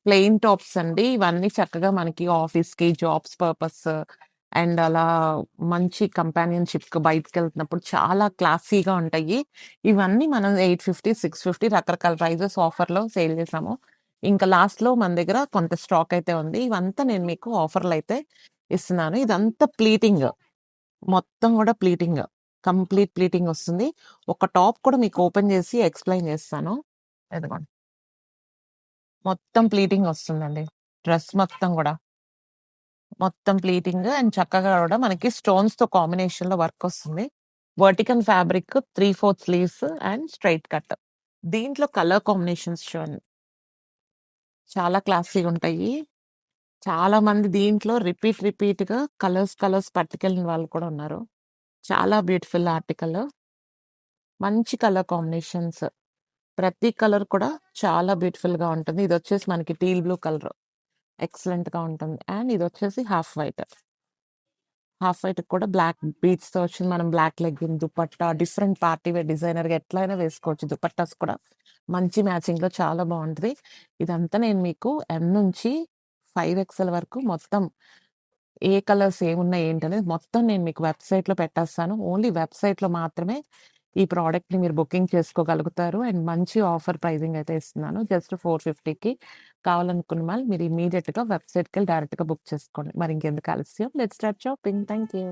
Plain tops అండి. ఇవన్నీ చక్కగా మనకి ఆఫీస్‌కి, జాబ్స్ పర్పస్ అండ్ అలా మంచి కంపానియన్‌షిప్‌కి బయటికెళ్తున్నప్పుడు చాలా క్లాసీగా ఉంటాయి. ఇవన్నీ మనం 850, 650 రకరకాల ప్రైజెస్ ఆఫర్‌లో సేల్ చేసాము. ఇంకా లాస్ట్‌లో మన దగ్గర కొంత స్టాక్ అయితే ఉంది. ఇవంతా నేను మీకు ఆఫర్‌లో అయితే ఇస్తున్నాను. ఇదంతా ప్లీటింగ్. మొత్తం గూడా ప్లీటింగ్. కంప్లీట్ ప్లీటింగ్ వస్తుంది. ఒక టాప్ కూడా మీకు ఓపెన్ చేసి ఎక్స్‌ప్లెయిన్ చేస్తాను. ఇదిగోండి. మొత్తం ప్లీటింగ్ వస్తుందండి. డ్రెస్ మొత్తం గూడా. మొత్తం ప్లీటింగ్ అండ్ చక్కగా గూడా మనకి స్టోన్స్‌తో కాంబినేషన్‌లో వర్కొస్తుంది. Vertical fabric 3/4 sleeves and straight cut. దీంట్లో కలర్ కాంబినేషన్స్ చూడండి. చాలా క్లాసీ‌గుంటాయి. చాలా మంది దీంట్లో రిపీట్‌గా కలర్స్ పట్టుకెళ్ళిన వాళ్ళు కూడా ఉన్నారు. చాలా బ్యూటిఫుల్ ఆర్టికల్. మంచి కలర్ కాంబినేషన్స్. ప్రతి కలర్ కూడా చాలా బ్యూటిఫుల్‌గా ఉంటుంది. ఇదొచ్చేసి మనకి టీల్ బ్లూ కలర్. ఎక్సలెంట్‌గా ఉంటుంది. అండ్ ఇదొచ్చేసి హాఫ్ వైట్. హాఫ్ వైట్‌కి కూడా బ్లాక్ బీడ్స్‌తో వచ్చింది. మనం black legging, dupatta different party wear డిజైనర్‌గా ఎట్లైనా వేసుకోవచ్చు. దుపట్టాస్ కూడా మంచి మ్యాచింగ్‌లో చాలా బావుంటది. ఇదంతా నేను మీకు ఎమ్ నుంచి 5 ఎక్స్‌ఎల్ వరకు మొత్తం ఏ కలర్స్ ఏమున్నాయి ఏంటనేది మొత్తం నేను మీకు వెబ్‌సైట్‌లో పెట్టేస్తాను. ఓన్లీ వెబ్‌సైట్‌లో మాత్రమే ఈ ప్రొడక్ట్‌ని మీరు బుకింగ్ చేసుకోగలుగుతారు. అండ్ మంచి ఆఫర్ ప్రైజింగ్ అయితే ఇస్తున్నాను. జస్ట్ 450కి కావాలనుకున్న వాళ్ళు మీరు ఇమ్మీడియేట్‌గా వెబ్‌సైట్‌కెళ్ళి డైరెక్ట్‌గా బుక్ చేసుకోండి. మరి ఇంకెందుకు ఆలస్యం? Let's start shopping. Thank you.